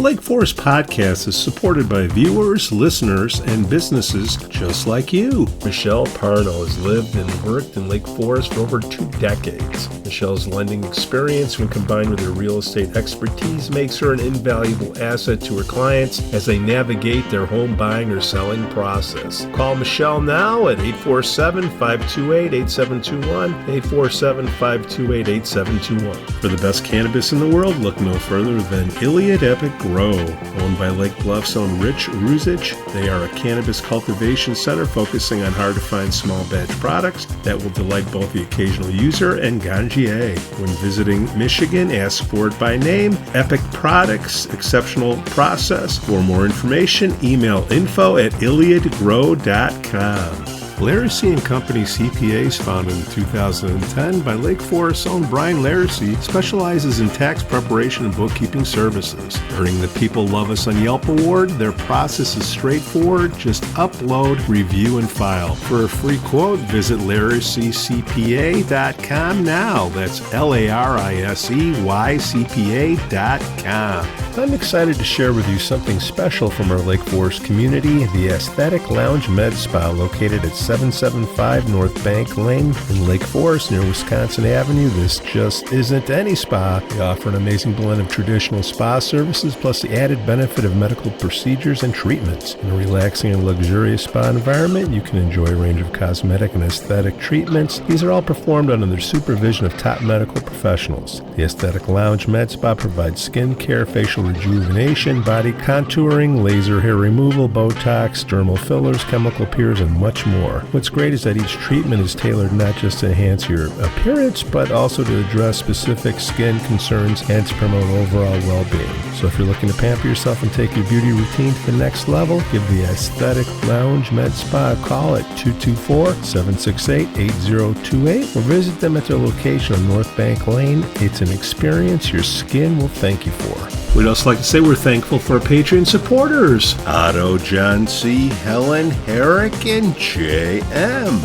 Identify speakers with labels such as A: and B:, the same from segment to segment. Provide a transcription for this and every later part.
A: Lake Forest podcast is supported by viewers, listeners, and businesses just like you. Michelle Parno has lived and worked in Lake Forest for over 2 decades. Michelle's lending experience, when combined with her real estate expertise, makes her an invaluable asset to her clients as they navigate their home buying or selling process. Call Michelle now at 847-528-8721, 847-528-8721. For the best cannabis in the world, look no further than Iliad Epic Grow. Owned by Lake Bluff's own Rich Ruzich, they are a cannabis cultivation center focusing on hard-to-find small batch products that will delight both the occasional user and ganjier. When visiting Michigan, ask for it by name. Epic Products, exceptional process. For more information, email info@iliadgrow.com. Laracy & Company CPAs, founded in 2010 by Lake Forest's own Brian Laracy, specializes in tax preparation and bookkeeping services. Earning the People Love Us on Yelp award, their process is straightforward. Just upload, review, and file. For a free quote, visit LaracyCPA.com now. That's LARISEYCPA.com. I'm excited to share with you something special from our Lake Forest community, the Aesthetic Lounge Med Spa, located at 775 North Bank Lane in Lake Forest near Wisconsin Avenue. This just isn't any spa. They offer an amazing blend of traditional spa services plus the added benefit of medical procedures and treatments. In a relaxing and luxurious spa environment, you can enjoy a range of cosmetic and aesthetic treatments. These are all performed under the supervision of top medical professionals. The Aesthetic Lounge Med Spa provides skin care, facial rejuvenation, body contouring, laser hair removal, Botox, dermal fillers, chemical peels, and much more. What's great is that each treatment is tailored not just to enhance your appearance, but also to address specific skin concerns and to promote overall well-being. So if you're looking to pamper yourself and take your beauty routine to the next level, give the Aesthetic Lounge Med Spa a call at 224-768-8028 or visit them at their location on North Bank Lane. It's an experience your skin will thank you for. We'd also like to say we're thankful for our Patreon supporters, Otto, John C., Helen, Herrick, and J.M.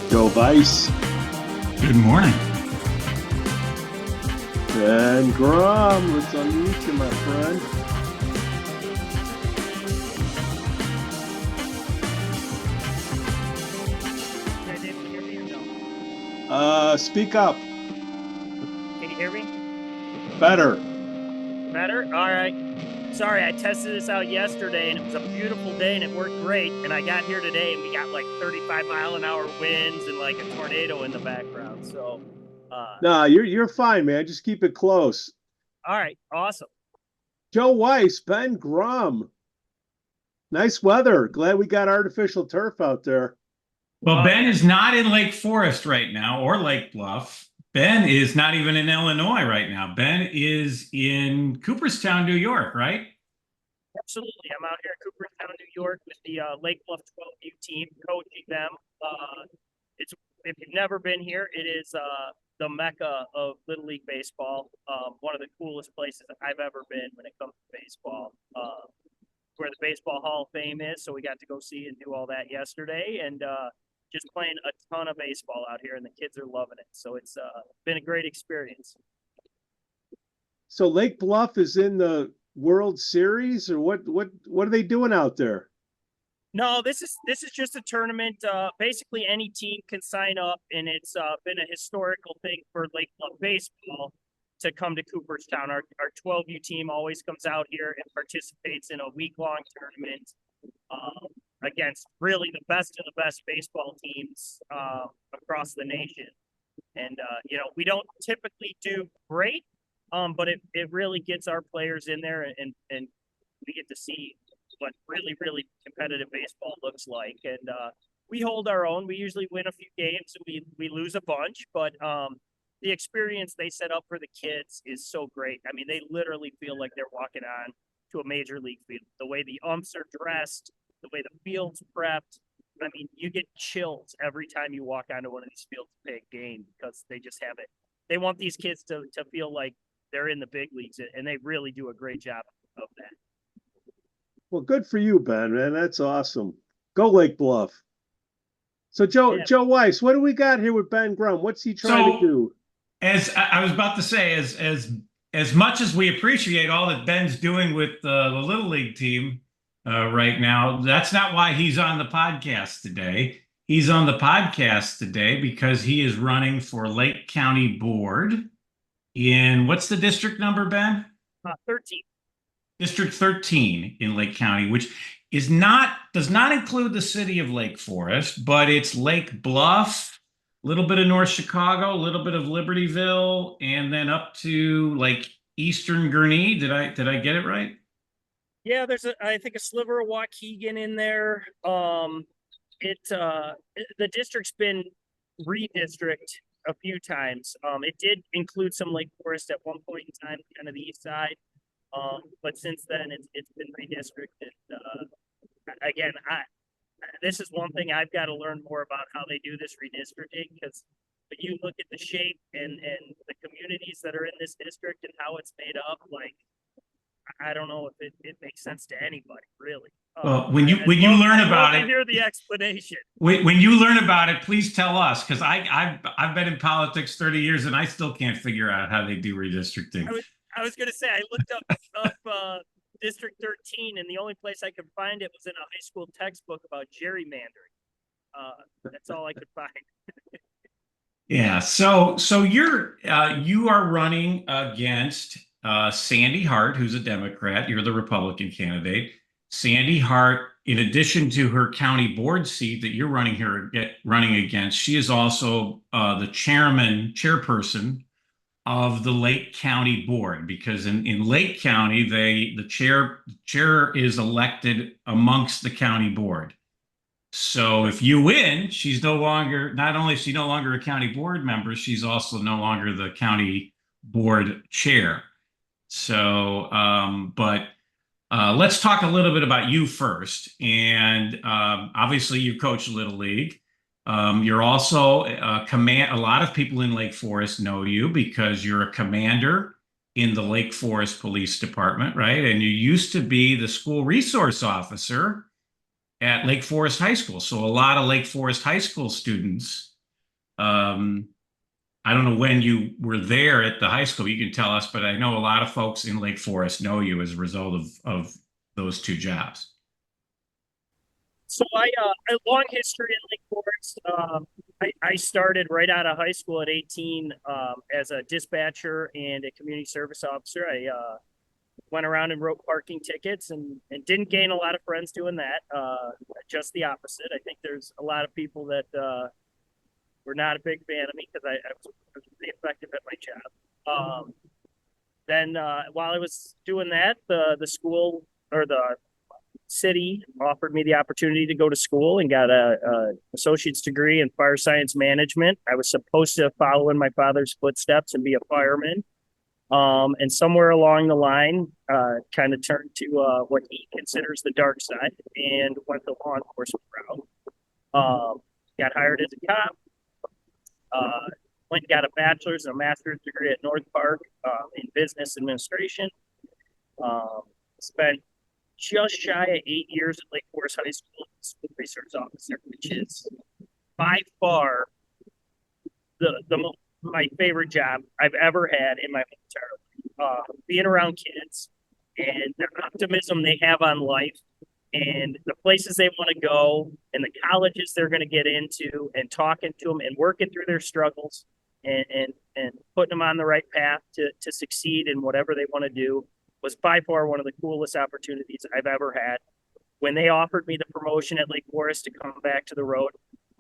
B: Go Weiss.
C: Good morning.
B: Ben Grum, let's unmute you, my friend. Speak up.
D: Can you hear me?
B: Better.
D: Better? All right. Sorry, I tested this out yesterday, and it was a beautiful day, and it worked great. And I got here today, and we got like 35-mile-an-hour winds and like a tornado in the background. So,
B: No, you're fine, man. Just keep it close.
D: All right, awesome.
B: Joe Weiss, Ben Grum. Nice weather. Glad we got artificial turf out there.
C: Well, Ben is not in Lake Forest right now or Lake Bluff. Ben is not even in Illinois right now. Ben is in Cooperstown, New York, right?
D: Absolutely. I'm out here in Cooperstown, New York with the Lake Bluff 12U team, coaching them. If you've never been here, it is the mecca of Little League baseball. One of the coolest places I've ever been when it comes to baseball. Where the Baseball Hall of Fame is, so we got to go see and do all that yesterday, and just playing a ton of baseball out here, and the kids are loving it. So it's been a great experience.
B: So Lake Bluff is in the World Series, or what are they doing out there?
D: No, this is just a tournament. Basically, any team can sign up, and it's been a historical thing for Lake Bluff baseball to come to Cooperstown. Our 12U team always comes out here and participates in a week-long tournament against really the best of the best baseball teams across the nation. And, we don't typically do great, but it really gets our players in there, and we get to see what really, really competitive baseball looks like. And we hold our own. We usually win a few games, and we lose a bunch, but the experience they set up for the kids is so great. I mean, they literally feel like they're walking on to a major league field. The way the umps are dressed, the way the field's prepped. I mean, you get chills every time you walk onto one of these fields to play a game because they just have it. They want these kids to feel like they're in the big leagues, and they really do a great job of that.
B: Well, good for you, Ben, man. That's awesome. Go Lake Bluff. So Joe Weiss, what do we got here with Ben Grum? What's he trying to do?
C: As I was about to say, as as much as we appreciate all that Ben's doing with the Little League team right now, that's not why he's on the podcast today. He's on the podcast today because he is running for Lake County Board in, what's the district number, Ben?
D: 13.
C: District 13 in Lake County, which does not include the city of Lake Forest, but it's Lake Bluff, a little bit of North Chicago, a little bit of Libertyville, and then up to like Eastern Gurnee. Did I get it right?
D: Yeah, there's I think a sliver of Waukegan in there. The district's been redistricted a few times. It did include some Lake Forest at one point in time, kind of the east side. But since then it's been redistricted. Again, this is one thing I've got to learn more about how they do this redistricting, because when you look at the shape and the communities that are in this district and how it's made up, like, I don't know if it makes sense to anybody, really.
C: Well, when you learn about it,
D: hear the explanation.
C: When you learn about it, please tell us, because I've been in politics 30 years and I still can't figure out how they do redistricting.
D: I was going to say, I looked up District 13, and the only place I could find it was in a high school textbook about gerrymandering. That's all I could find.
C: Yeah. So you are running against Sandy Hart, who's a Democrat. You're the Republican candidate. Sandy Hart, in addition to her county board seat that you're running against, she is also the chairperson of the Lake County Board, because in Lake County, the chair is elected amongst the county board. So if you win, not only is she no longer a county board member, she's also no longer the county board chair. So, let's talk a little bit about you first. And obviously you coach Little League. You're also a lot of people in Lake Forest know you because you're a commander in the Lake Forest Police Department, right? And you used to be the school resource officer at Lake Forest High School. So a lot of Lake Forest High School students, I don't know when you were there at the high school, you can tell us, but I know a lot of folks in Lake Forest know you as a result of those two jobs.
D: So I long history in Lake Forest. I started right out of high school at 18 as a dispatcher and a community service officer. I went around and wrote parking tickets and didn't gain a lot of friends doing that. Just the opposite. I think there's a lot of people that were not a big fan of me because I was pretty effective at my job. Then while I was doing that, the school or the city offered me the opportunity to go to school and got a associate's degree in fire science management. I was supposed to follow in my father's footsteps and be a fireman. And somewhere along the line, kind of turned to what he considers the dark side and went the law enforcement route. Got hired as a cop. Went and got a bachelor's and a master's degree at North Park in business administration. Spent just shy of 8 years at Lake Forest High School as school resource officer, which is by far my favorite job I've ever had in my entire life. Being around kids and the optimism they have on life and the places they want to go and the colleges they're going to get into, and talking to them and working through their struggles and putting them on the right path to succeed in whatever they want to do was by far one of the coolest opportunities I've ever had. When they offered me the promotion at Lake Forest to come back to the road,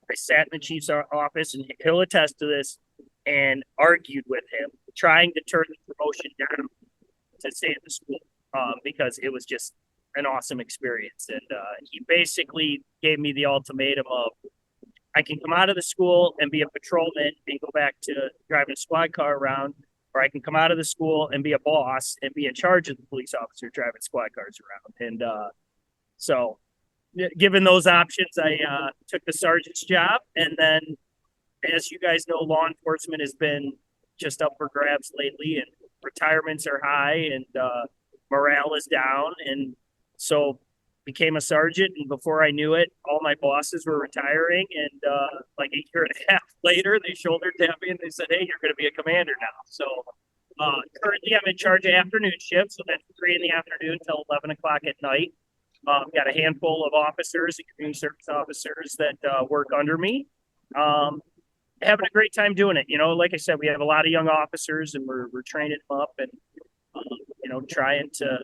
D: I sat in the chief's office, and he'll attest to this, and argued with him, trying to turn the promotion down to stay at the school because it was just an awesome experience. And he basically gave me the ultimatum of, I can come out of the school and be a patrolman and go back to driving a squad car around, or I can come out of the school and be a boss and be in charge of the police officer driving squad cars around. And so given those options, I took the sergeant's job. And then, as you guys know, law enforcement has been just up for grabs lately, and retirements are high and morale is down. And so became a sergeant, and before I knew it, all my bosses were retiring, and like a year and a half later, they shoulder tapped me and they said, "Hey, you're going to be a commander now." So Currently, I'm in charge of afternoon shift, so that's 3 in the afternoon till 11 o'clock at night. Got a handful of officers and community service officers that work under me. Having a great time doing it. You know, like I said, we have a lot of young officers, and we're training them up and you know, trying to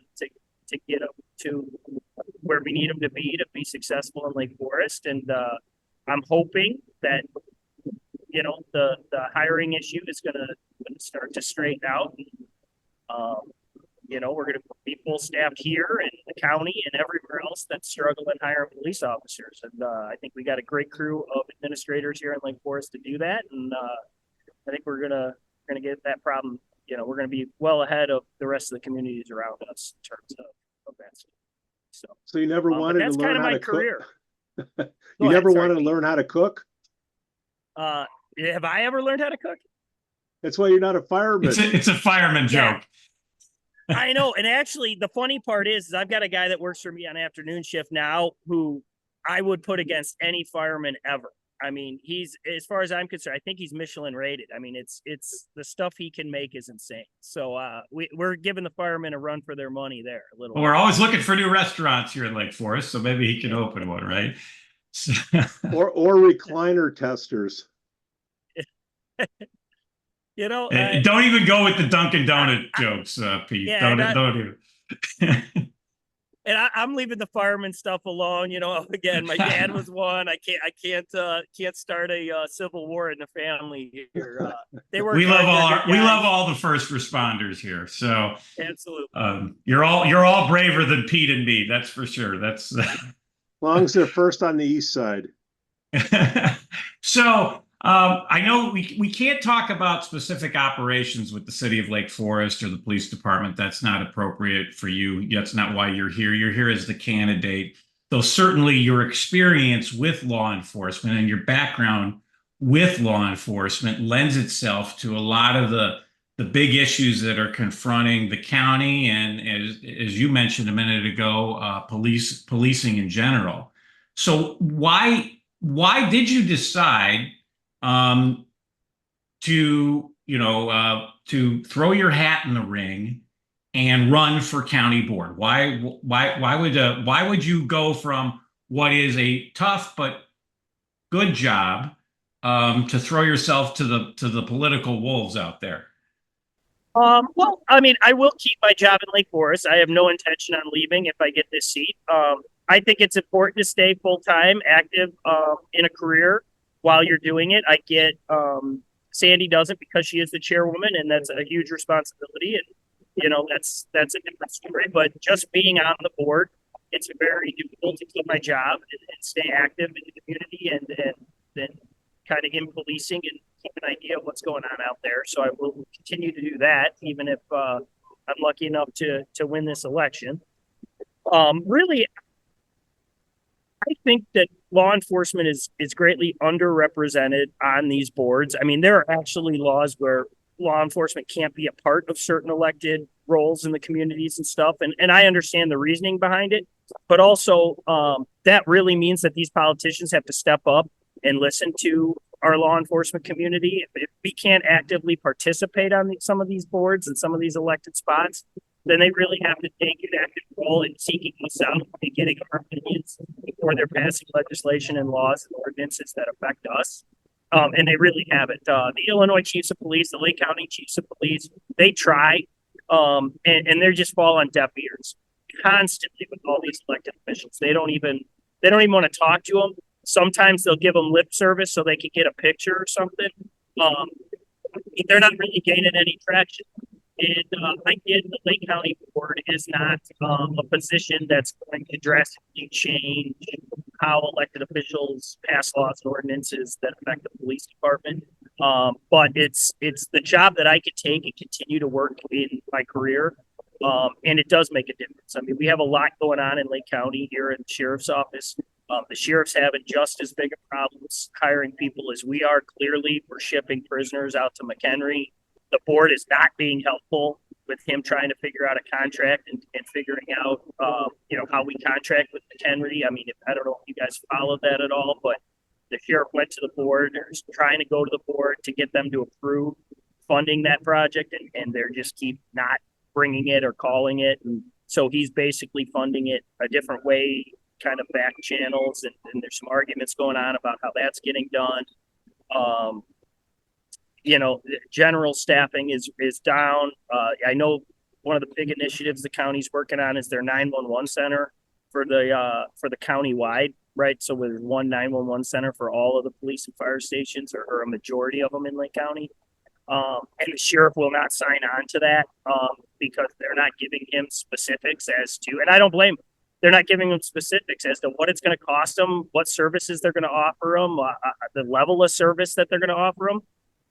D: get them to where we need them to be successful in Lake Forest. And I'm hoping that, you know, the hiring issue is going to start to straighten out. You know, we're going to be full staffed here in the county and everywhere else that's struggling hiring police officers. And I think we got a great crew of administrators here in Lake Forest to do that. And I think we're gonna get that problem. You know, we're going to be well ahead of the rest of the communities around us in terms of that stuff.
B: So you never wanted to learn how to
D: career.
B: cook? You never wanted to learn how to cook?
D: Have I ever learned how to cook?
B: That's why you're not a fireman.
C: It's a fireman joke.
D: I know. And actually, the funny part is I've got a guy that works for me on afternoon shift now who I would put against any fireman ever. I mean, he's, as far as I'm concerned, I think he's Michelin rated. I mean, it's the stuff he can make is insane. So we're giving the firemen a run for their money there a little.
C: Well, we're always looking for new restaurants here in Lake Forest, so maybe he can open one, right?
B: or recliner testers.
D: You know,
C: don't even go with the Dunkin' Donut jokes, Pete.
D: Yeah,
C: don't even.
D: And I'm leaving the fireman stuff alone. You know, again, my dad was one. I can't start a civil war in the family here.
C: We love all the first responders here. So
D: absolutely,
C: you're all braver than Pete and me. That's for sure. That's
B: as long as they're first on the east side.
C: So I know we can't talk about specific operations with the city of Lake Forest or the police department. That's not appropriate for you. That's not why you're here. You're here as the candidate. Though certainly your experience with law enforcement and your background with law enforcement lends itself to a lot of the big issues that are confronting the county and, as you mentioned a minute ago, policing in general. So why did you decide to throw your hat in the ring and run for county board? Why would you go from what is a tough but good job to throw yourself to the political wolves out there?
D: Well, I mean, I will keep my job in Lake Forest. I have no intention on leaving if I get this seat. I think it's important to stay full-time active in a career while you're doing it. I get Sandy doesn't because she is the chairwoman, and that's a huge responsibility. And you know, that's a different story. But just being on the board, it's very difficult to keep my job and stay active in the community and then kind of in policing and keep an idea of what's going on out there. So I will continue to do that, even if I'm lucky enough to win this election. Really, I think that law enforcement is greatly underrepresented on these boards. I mean, there are actually laws where law enforcement can't be a part of certain elected roles in the communities and stuff. And I understand the reasoning behind it, but also that really means that these politicians have to step up and listen to our law enforcement community. If we can't actively participate on some of these boards and some of these elected spots, then they really have to take an active role in seeking us out and getting our opinions before they're passing legislation and laws and ordinances that affect us. And they really haven't. The Illinois chiefs of police, the Lake County chiefs of police, they try, and they just fall on deaf ears constantly with all these elected officials. They don't even want to talk to them. Sometimes they'll give them lip service so they can get a picture or something. They're not really gaining any traction. And I get the Lake County board is not a position that's going to drastically change how elected officials pass laws and ordinances that affect the police department. But it's the job that I could take and continue to work in my career. And it does make a difference. I mean, we have a lot going on in Lake County here in the sheriff's office. The sheriff's having just as big a problems hiring people as we are. Clearly, we're shipping prisoners out to McHenry. The board is not being helpful with him trying to figure out a contract and figuring out, how we contract with McHenry. I mean, I don't know if you guys followed that at all, but the sheriff went to the board, or is trying to go to the board to get them to approve funding that project, and they're just keep not bringing it or calling it. And so he's basically funding it a different way, kind of back channels. And there's some arguments going on about how that's getting done. General staffing is down. I know one of the big initiatives the county's working on is their 911 center for the county wide, right? So with one 911 center for all of the police and fire stations, or a majority of them in Lake County. And the sheriff will not sign on to that because they're not giving him specifics as to, and I don't blame them. They're not giving them specifics as to what it's going to cost them, what services they're going to offer them, the level of service that they're going to offer them.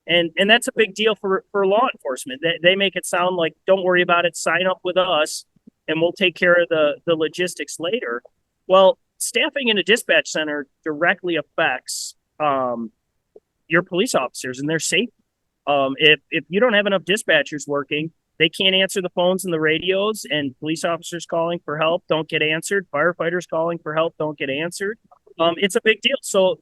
D: And that's a big deal for law enforcement. They make it sound like, don't worry about it, sign up with us, and we'll take care of the logistics later. Well, staffing in a dispatch center directly affects your police officers and their safety. If you don't have enough dispatchers working, they can't answer the phones and the radios, and police officers calling for help don't get answered. Firefighters calling for help don't get answered. It's a big deal. So,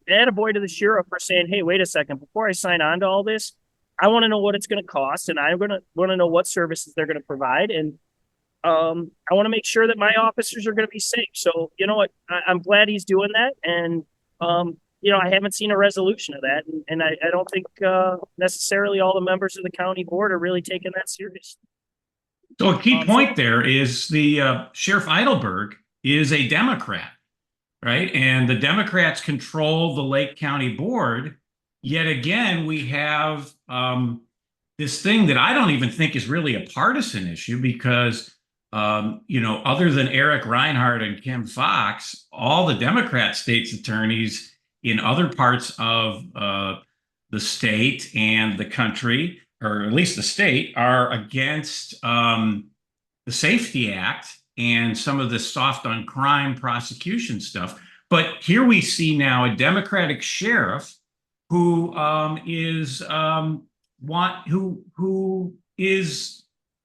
D: attaboy to the sheriff for saying, hey, wait a second, before I sign on to all this, I want to know what it's going to cost, and I'm going to want to know what services they're going to provide. And I want to make sure that my officers are going to be safe. So, you know what, I'm glad he's doing that. And, I haven't seen a resolution of that. And I don't think necessarily all the members of the county board are really taking that seriously.
C: So a key point there is the Sheriff Eidelberg is a Democrat, right? And the Democrats control the Lake County Board. Yet again, we have this thing that I don't even think is really a partisan issue because, other than Eric Reinhardt and Kim Fox, all the Democrat state's attorneys in other parts of the state and the country, or at least the state, are against the Safety Act and some of the soft on crime prosecution stuff. But here we see now a Democratic sheriff who is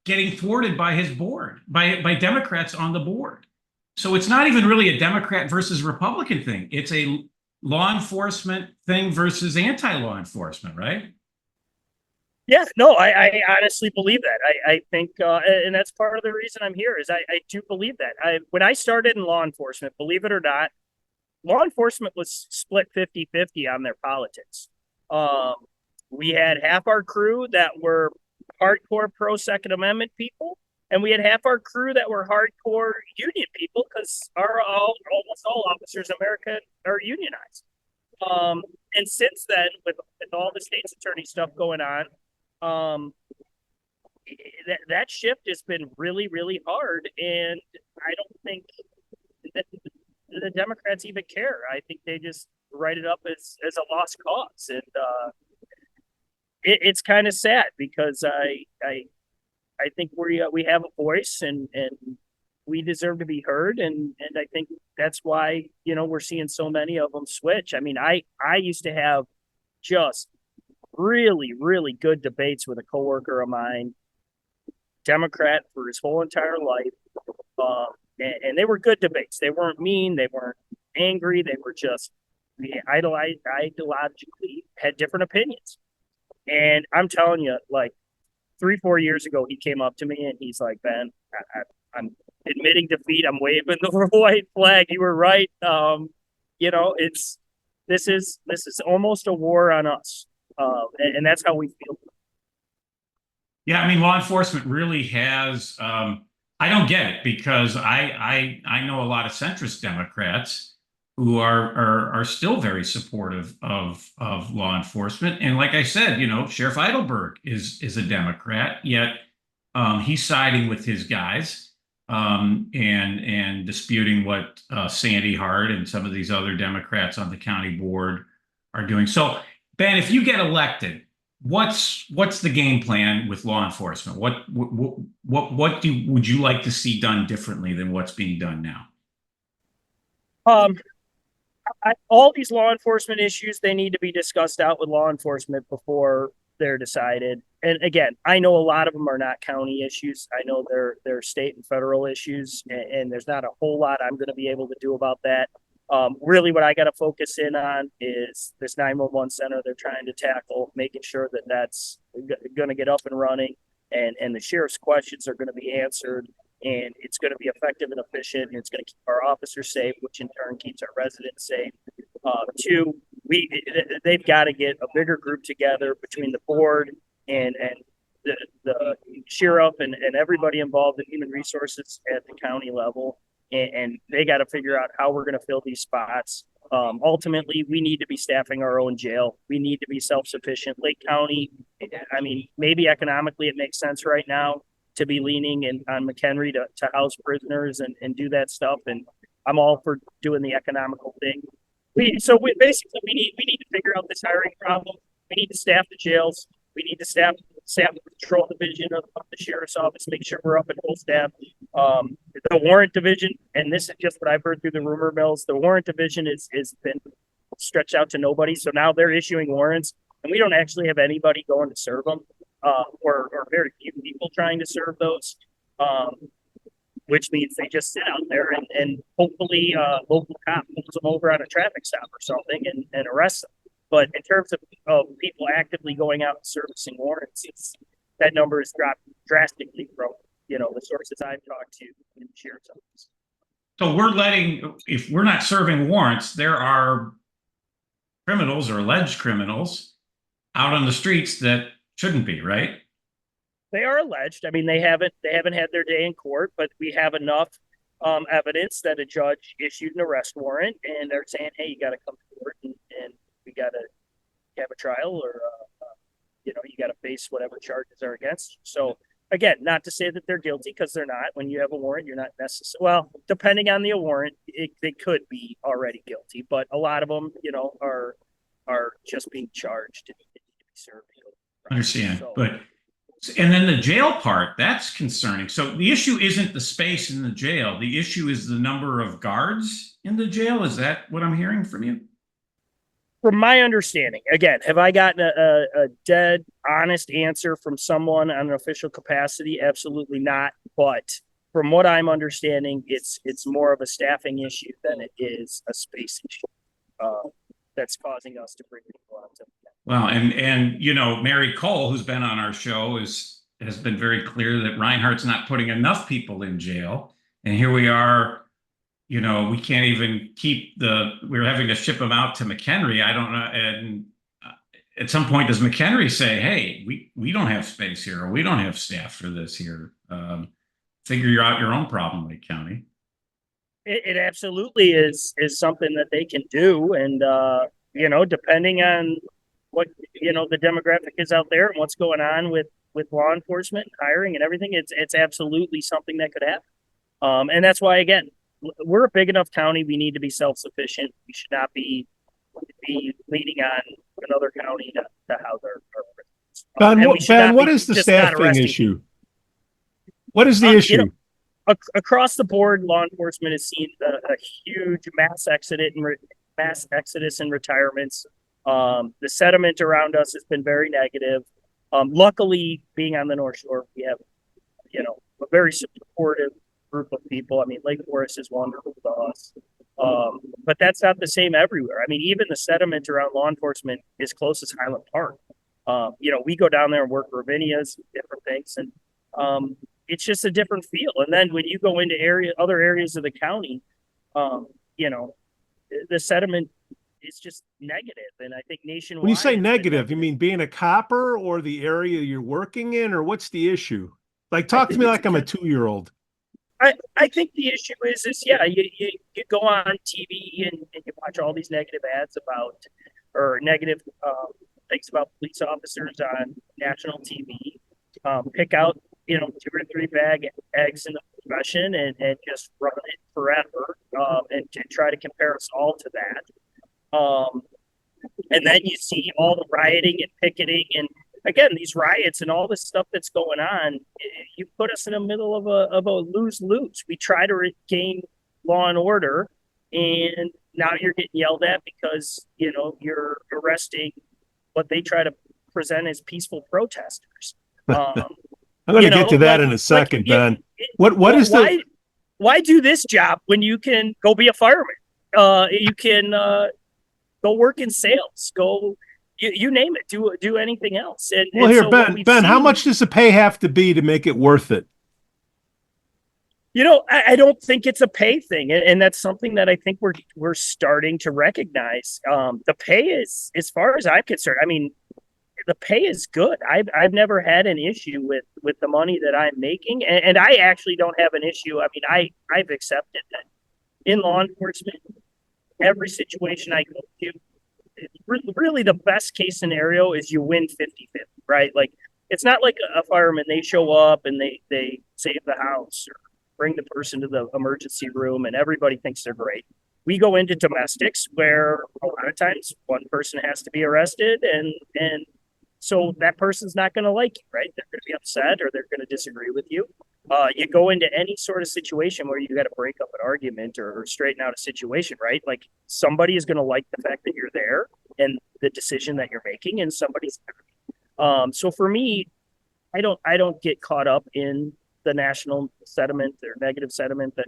C: getting thwarted by his board, by Democrats on the board. So it's not even really a Democrat versus Republican thing. It's a law enforcement thing versus anti-law enforcement, right?
D: Yeah, no, I honestly believe that. I think, and that's part of the reason I'm here, is I do believe that. When I started in law enforcement, believe it or not, law enforcement was split 50-50 on their politics. We had half our crew that were hardcore pro-Second Amendment people, and we had half our crew that were hardcore union people, because almost all officers in America are unionized. And since then, with all the state's attorney stuff going on, that shift has been really, really hard. And I don't think that the Democrats even care. I think they just write it up as a lost cause. And it's kind of sad, because I think we have a voice, and we deserve to be heard. And I think that's why, we're seeing so many of them switch. I mean, I used to have just really, really good debates with a coworker of mine, Democrat for his whole entire life. And they were good debates. They weren't mean. They weren't angry. They were just ideologically had different opinions. And I'm telling you, like 3-4 years ago, he came up to me and he's like, Ben, I'm admitting defeat. I'm waving the white flag. You were right. This is almost a war on us. And that's how we feel.
C: Yeah, I mean, law enforcement really has. I don't get it, because I know a lot of centrist Democrats who are still very supportive of law enforcement. And like I said, Sheriff Eidelberg is a Democrat, yet he's siding with his guys and disputing what Sandy Hart and some of these other Democrats on the county board are doing. So, Ben, if you get elected, what's the game plan with law enforcement? What would you like to see done differently than what's being done now?
D: All these law enforcement issues, they need to be discussed out with law enforcement before they're decided. And again, I know a lot of them are not county issues. I know they're state and federal issues, and there's not a whole lot I'm going to be able to do about that. Really what I got to focus in on is this 911 center they're trying to tackle, making sure that that's going to get up and running, and the sheriff's questions are going to be answered, and it's going to be effective and efficient, and it's going to keep our officers safe, which in turn keeps our residents safe. Two, they've got to get a bigger group together between the board and the sheriff and everybody involved in human resources at the county level, and they got to figure out how we're going to fill these spots. Ultimately, we need to be staffing our own jail. We need to be self-sufficient. Lake County, I mean, maybe economically it makes sense right now to be leaning on McHenry to house prisoners and do that stuff. And I'm all for doing the economical thing. We need to figure out this hiring problem. We need to staff the jails. We need to staff the patrol division of the sheriff's office, make sure we're up at full staff. The warrant division, and this is just what I've heard through the rumor mills, the warrant division is been stretched out to nobody. So now they're issuing warrants, and we don't actually have anybody going to serve them, or very few people trying to serve those, which means they just sit out there and hopefully local cop pulls them over on a traffic stop or something and arrests them. But in terms of people actively going out and servicing warrants, that number has dropped drastically from, the sources I've talked to in the sheriff's office.
C: So if we're not serving warrants, there are criminals or alleged criminals out on the streets that shouldn't be, right?
D: They are alleged. I mean, they haven't had their day in court, but we have enough evidence that a judge issued an arrest warrant, and they're saying, hey, you got to come to court and we got to have a trial, or you got to face whatever charges are against you. So again, not to say that they're guilty, because they're not. When you have a warrant, you're not necessarily, well, depending on the warrant, they could be already guilty, but a lot of them, are just being charged and need to be served.
C: Understand,
D: so,
C: and then the jail part, that's concerning. So the issue isn't the space in the jail. The issue is the number of guards in the jail. Is that what I'm hearing from you?
D: From my understanding, again, have I gotten a dead, honest answer from someone on an official capacity? Absolutely not. But from what I'm understanding, it's more of a staffing issue than it is a space issue that's causing us to bring people out to.
C: Well, and Mary Cole, who's been on our show, has been very clear that Reinhardt's not putting enough people in jail, and here we are. We can't even we're having to ship them out to McHenry. I don't know. And at some point, does McHenry say, hey, we don't have space here, or we don't have staff for this here? Figure out your own problem, Lake County.
D: It absolutely is something that they can do. And, depending on what, the demographic is out there and what's going on with law enforcement and hiring and everything, it's absolutely something that could happen. And that's why, again, we're a big enough county. We need to be self-sufficient. We should not be leaning on another county to house our prisoners.
A: Ben, what is the staffing issue? What is the issue?
D: Across the board, law enforcement has seen a huge mass exodus and retirements. The sentiment around us has been very negative. Luckily, being on the North Shore, we have, a very supportive group of people. I mean, Lake Forest is wonderful to us, but that's not the same everywhere. I mean, even the sentiment around law enforcement is close as Highland Park. We go down there and work Ravinias, different things, and it's just a different feel. And then when you go into other areas of the county, the sentiment is just negative. And I think nationwide.
A: When you say negative, you mean being a copper or the area you're working in, or what's the issue? Like, talk to me like I'm a 2-year-old.
D: I think the issue is you go on TV and you watch all these negative ads or negative things about police officers on national TV, pick out, 2 or 3 bag eggs in the profession and just run it forever, and to try to compare us all to that. And then you see all the rioting and picketing and, again, these riots and all this stuff that's going on. You put us in the middle of a lose-lose. We try to regain law and order, and now you're getting yelled at because, you're arresting what they try to present as peaceful protesters.
A: I'm going to get to that in a second, Ben. Why do this
D: job when you can go be a fireman? You can go work in sales. Go, you name it. Do anything else. And
A: Well,
D: and
A: here,
D: so what we've
A: Ben, how
D: seen,
A: much does the pay have to be to make it worth it?
D: I don't think it's a pay thing, and that's something that I think we're starting to recognize. The pay is, as far as I'm concerned, I mean, the pay is good. I've never had an issue with the money that I'm making, and I actually don't have an issue. I mean, I've accepted that in law enforcement, every situation I go to, really the best case scenario is you win 50-50, right? Like, it's not like a fireman, they show up and they save the house or bring the person to the emergency room and everybody thinks they're great. We go into domestics where a lot of times one person has to be arrested, and so that person's not going to like you, right? They're going to be upset or they're going to disagree with you. You go into any sort of situation where you got to break up an argument or straighten out a situation, right? Like, somebody is going to like the fact that you're there and the decision that you're making, and somebody's so for me, I don't get caught up in the national sentiment or negative sentiment that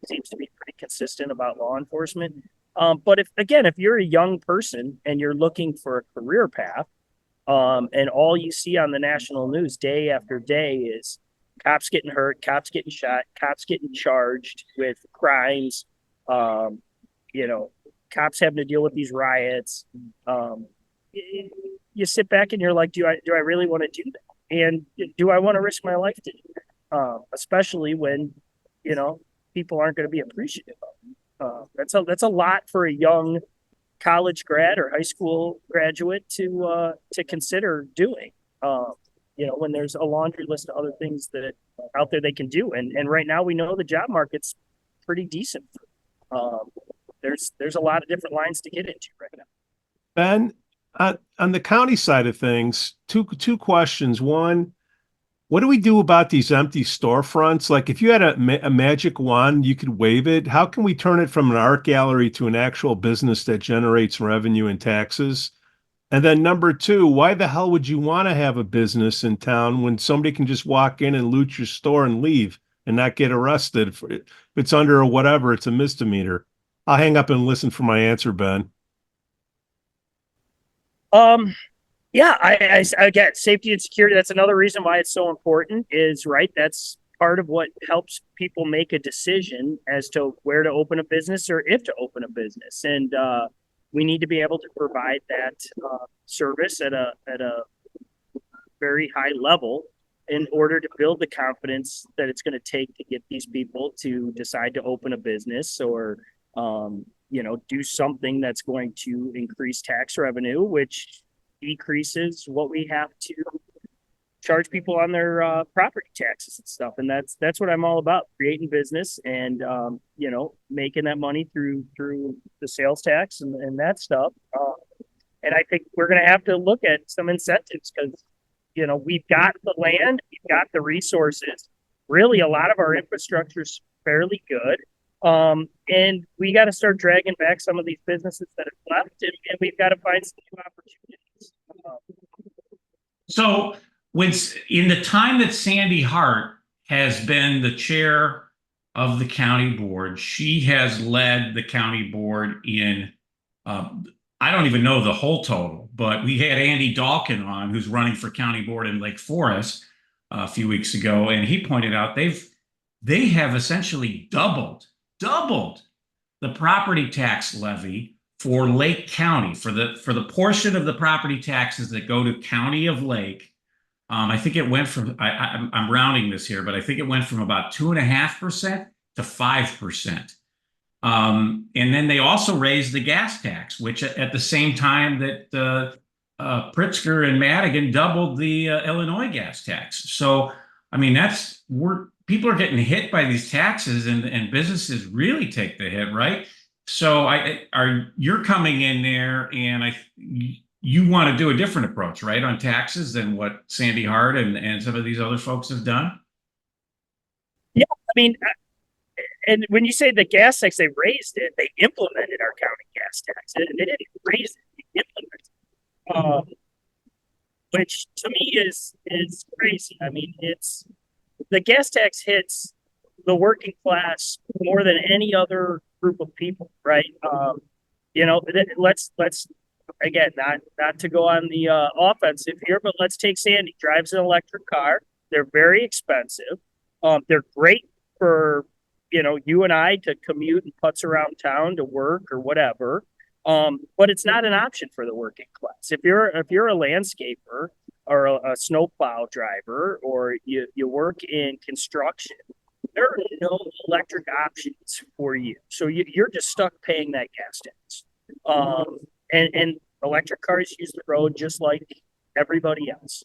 D: seems to be pretty consistent about law enforcement. But if you're a young person and you're looking for a career path, and all you see on the national news day after day is cops getting hurt, cops getting shot, cops getting charged with crimes, cops having to deal with these riots. You sit back and you're like, do I really want to do that? And do I want to risk my life to do that? Especially when, people aren't going to be appreciative of it. That's a lot for a young college grad or high school graduate to consider doing. When there's a laundry list of other things that out there they can do, and right now we know the job market's pretty decent. There's a lot of different lines to get into right now.
A: Ben, on the county side of things, two questions. One, what do we do about these empty storefronts? Like, if you had a magic wand, you could wave it. How can we turn it from an art gallery to an actual business that generates revenue and taxes? And then number two, why the hell would you want to have a business in town when somebody can just walk in and loot your store and leave and not get arrested? If it's under or whatever, it's a misdemeanor. I'll hang up and listen for my answer, Ben.
D: Yeah, I again, safety and security. That's another reason why it's so important. Is right. That's part of what helps people make a decision as to where to open a business or if to open a business, and we need to be able to provide that service at a very high level in order to build the confidence that it's going to take to get these people to decide to open a business or do something that's going to increase tax revenue, which decreases what we have to charge people on their property taxes and stuff. And that's what I'm all about, creating business and making that money through the sales tax and that stuff. And I think we're going to have to look at some incentives because we've got the land, we've got the resources. Really, a lot of our infrastructure is fairly good. And we got to start dragging back some of these businesses that have left, and we've got to find some new opportunities.
C: So, when in the time that Sandy Hart has been the chair of the county board, she has led the county board in, I don't even know the whole total, but we had Andy Dalking on, who's running for county board in Lake Forest a few weeks ago, and he pointed out they have essentially doubled the property tax levy for Lake County, for the portion of the property taxes that go to County of Lake. I think it went from, I'm rounding this here, but I think it went from about 2.5% to 5%. And then they also raised the gas tax, which at the same time that Pritzker and Madigan doubled the Illinois gas tax. So, I mean, people are getting hit by these taxes, and businesses really take the hit, right? So you're coming in there, and you want to do a different approach, right, on taxes than what Sandy Hart and some of these other folks have done?
D: Yeah, I mean, and when you say the gas tax, they raised it, they implemented our county gas tax. They didn't raise it, they implemented it. Which to me is crazy. I mean, the gas tax hits the working class more than any other group of people, right? Let's again, not to go on the offensive here, but let's take Sandy. Drives an electric car. They're very expensive. They're great for you and I to commute and putz around town to work or whatever. But it's not an option for the working class. If you're a landscaper or a snowplow driver, or you work in construction, there are no electric options for you. So you're just stuck paying that gas tax. And electric cars use the road just like everybody else.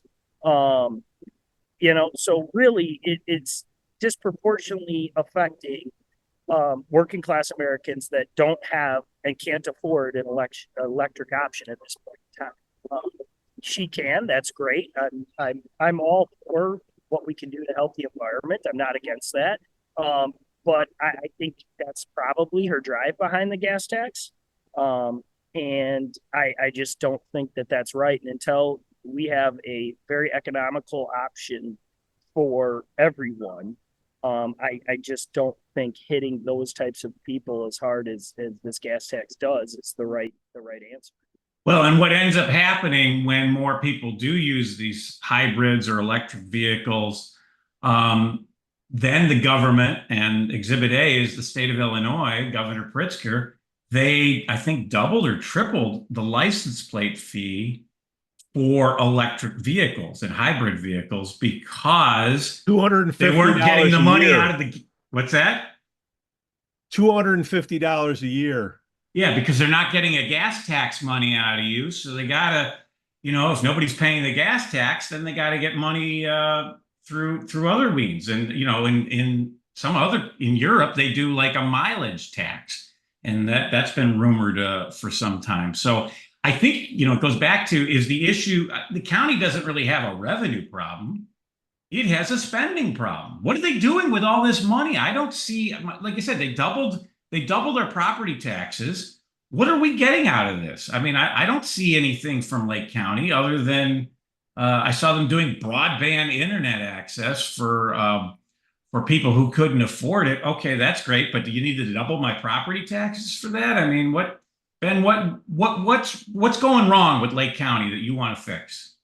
D: So really it's disproportionately affecting working class Americans that don't have and can't afford an electric option at this point in time. She can, that's great. I'm all for what we can do to help the environment. I'm not against that. But I think that's probably her drive behind the gas tax. And I just don't think that that's right. And until we have a very economical option for everyone, I just don't think hitting those types of people as hard as this gas tax does is the right answer.
C: Well, and what ends up happening when more people do use these hybrids or electric vehicles, then the government, and Exhibit A is the state of Illinois, Governor Pritzker, they, I think, doubled or tripled the license plate fee for electric vehicles and hybrid vehicles because they weren't getting the money out of the, what's that?
A: $250 a year.
C: Yeah, because they're not getting a gas tax money out of you. So they gotta, if nobody's paying the gas tax, then they gotta get money through other means. And in Europe, they do like a mileage tax. And that's been rumored for some time. So I think, it goes back to, is the issue, the county doesn't really have a revenue problem. It has a spending problem. What are they doing with all this money? I don't see, like I said, they doubled their property taxes. What are we getting out of this? I mean, I don't see anything from Lake County other than I saw them doing broadband internet access for people who couldn't afford it. Okay, that's great, but do you need to double my property taxes for that? I mean, Ben, what's going wrong with Lake County that you want to fix?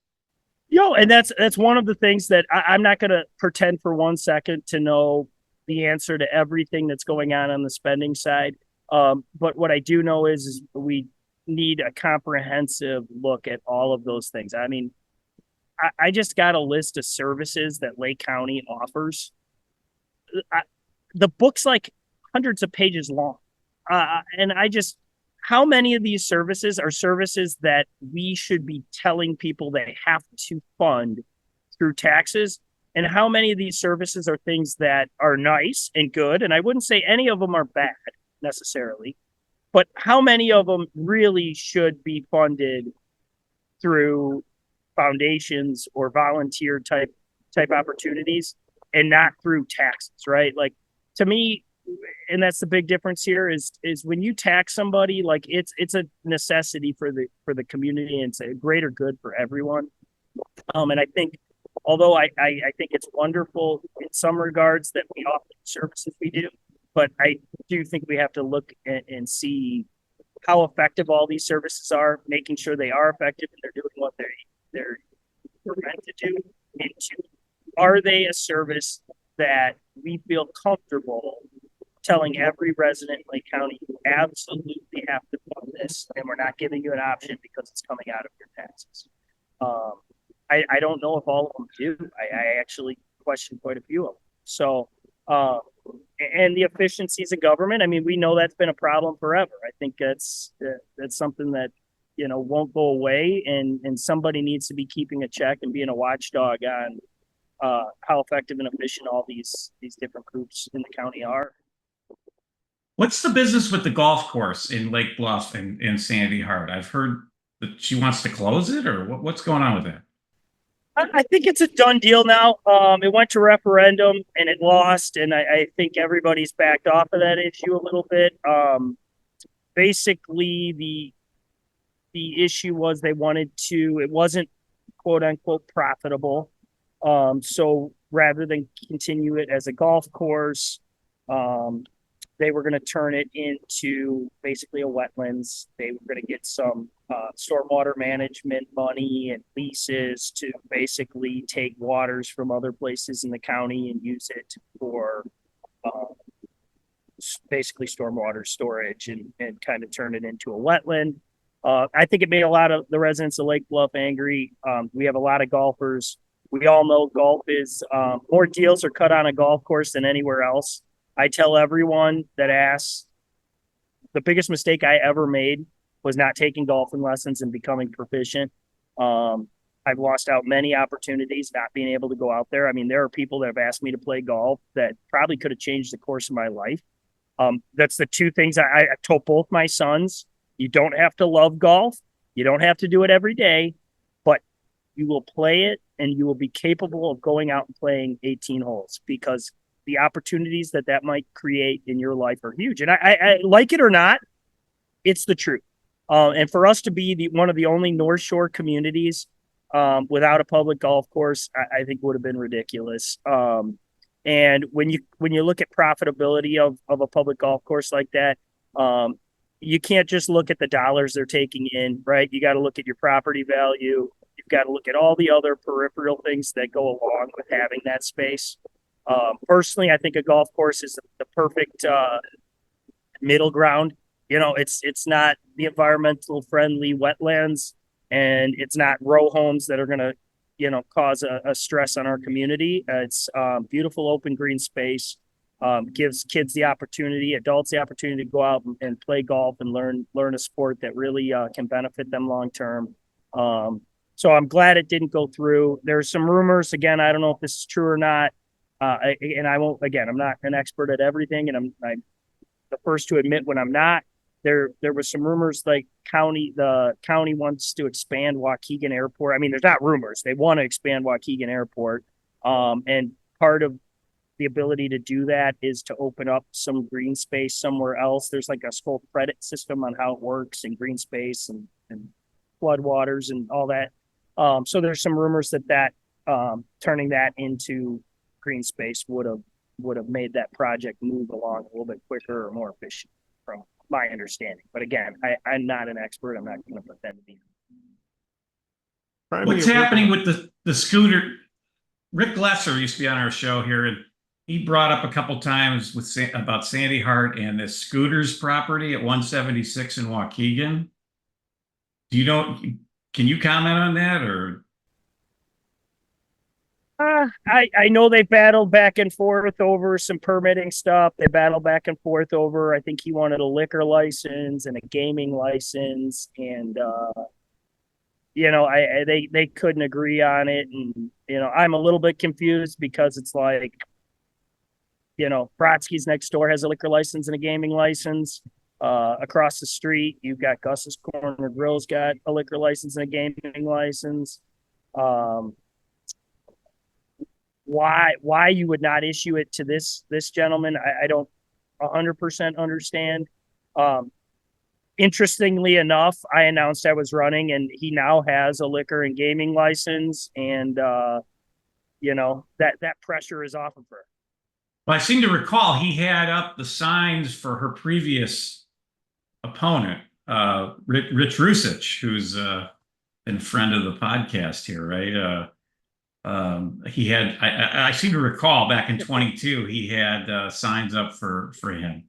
D: And that's one of the things that I'm not going to pretend for 1 second to know the answer to everything that's going on the spending side. But what I do know is we need a comprehensive look at all of those things. I mean, I just got a list of services that Lake County offers. The book's like hundreds of pages long. And how many of these services are services that we should be telling people they have to fund through taxes? And how many of these services are things that are nice and good? And I wouldn't say any of them are bad necessarily, but how many of them really should be funded through foundations or volunteer type opportunities and not through taxes, right? Like, to me, and that's the big difference here is when you tax somebody, like it's a necessity for the community, and it's a greater good for everyone. And I think, although I think it's wonderful in some regards that we offer the services we do, but I do think we have to look and see how effective all these services are, making sure they are effective and they're doing what they're meant to do. And are they a service that we feel comfortable telling every resident in Lake County, you absolutely have to fund this, and we're not giving you an option because it's coming out of your taxes. I don't know if all of them do. I actually question quite a few of them. So, and the efficiencies of government, I mean, we know that's been a problem forever. I think that's something that, won't go away, and somebody needs to be keeping a check and being a watchdog on how effective and efficient all these different groups in the county are.
C: What's the business with the golf course in Lake Bluff and Sandy Hart? I've heard that she wants to close it, or what's going on with that?
D: I think it's a done deal now. It went to referendum and it lost, and I think everybody's backed off of that issue a little bit. Basically, the issue was they wanted to, it wasn't quote unquote profitable. So rather than continue it as a golf course, they were going to turn it into basically a wetlands. They were going to get some stormwater management money and leases to basically take waters from other places in the county and use it for basically stormwater storage and kind of turn it into a wetland. I think it made a lot of the residents of Lake Bluff angry. We have a lot of golfers. We all know golf is more deals are cut on a golf course than anywhere else. I tell everyone that asks, the biggest mistake I ever made was not taking golfing lessons and becoming proficient. I've lost out many opportunities not being able to go out there. I mean, there are people that have asked me to play golf that probably could have changed the course of my life. That's the two things I told both my sons. You don't have to love golf. You don't have to do it every day, but you will play it and you will be capable of going out and playing 18 holes, because the opportunities that might create in your life are huge. And I like it or not, it's the truth. And for us to be one of the only North Shore communities without a public golf course, I think would have been ridiculous. And when you look at profitability of a public golf course like that, you can't just look at the dollars they're taking in, right? You got to look at your property value. You've got to look at all the other peripheral things that go along with having that space. Personally, I think a golf course is the perfect middle ground. You know, it's not the environmental friendly wetlands, and it's not row homes that are going to, you know, cause a stress on our community. It's beautiful open green space, gives kids the opportunity, adults the opportunity to go out and play golf and learn a sport that really can benefit them long term. So I'm glad it didn't go through. There's some rumors, again, I don't know if this is true or not. And I won't, again, I'm not an expert at everything, and I'm the first to admit when I'm not. There was some rumors like the county wants to expand Waukegan Airport. I mean, there's not rumors. They want to expand Waukegan Airport. And part of the ability to do that is to open up some green space somewhere else. There's like a whole credit system on how it works in green space and floodwaters and all that. So there's some rumors that turning that into green space would have made that project move along a little bit quicker or more efficient, from my understanding. But again, I'm not an expert. I'm not going to pretend to be.
C: What's happening with the scooter? Rick Lesser used to be on our show here, and he brought up a couple times about Sandy Hart and the scooters property at 176 in Waukegan. Do you know? Can you comment on that, or?
D: I know they battled back and forth over some permitting stuff. They battled back and forth over, I think he wanted a liquor license and a gaming license, and you know, they couldn't agree on it. And you know, I'm a little bit confused because it's like, you know, Brodsky's next door has a liquor license and a gaming license. Across the street, you've got Gus's Corner Grill's got a liquor license and a gaming license. Why you would not issue it to this gentleman, I don't 100% understand. Interestingly enough, I announced I was running, and he now has a liquor and gaming license, and you know, that pressure is off of her.
C: Well, I seem to recall he had up the signs for her previous opponent, Rich Ruzich, who's been a friend of the podcast here, right? He had, I seem to recall back in 22, he had signs up for him.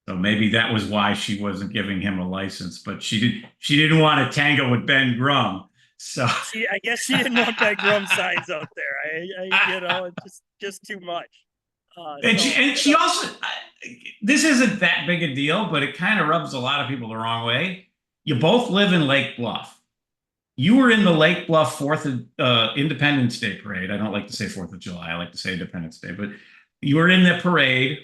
C: So maybe that was why she wasn't giving him a license, but she didn't want to tango with Ben Grum. So
D: I guess she didn't want Ben Grum signs up there. You know, it's just too much.
C: She also, this isn't that big a deal, but it kind of rubs a lot of people the wrong way. You both live in Lake Bluff. You were in the Lake Bluff 4th Independence Day parade. I don't like to say 4th of July. I like to say Independence Day. But you were in that parade,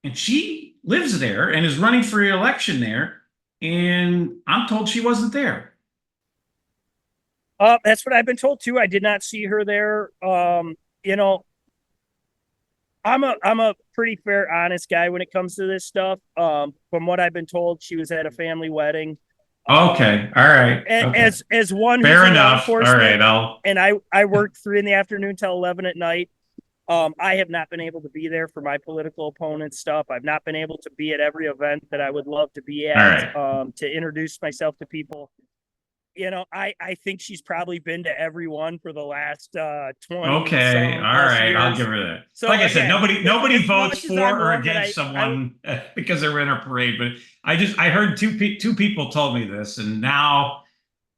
C: and she lives there and is running for re-election there. And I'm told she wasn't there.
D: That's what I've been told too. I did not see her there. You know, I'm a pretty fair, honest guy when it comes to this stuff. From what I've been told, she was at a family wedding.
C: Okay. All right. Okay.
D: As one
C: fair enough. All right.
D: and I worked 3 in the afternoon till 11 at night. I have not been able to be there for my political opponent stuff. I've not been able to be at every event that I would love to be at, to introduce myself to people. You know, I think she's probably been to every one for the last 20.
C: Okay, all right, I'll give her that. So like I said, nobody votes for or against someone because they're in a parade. But I heard two people told me this, and now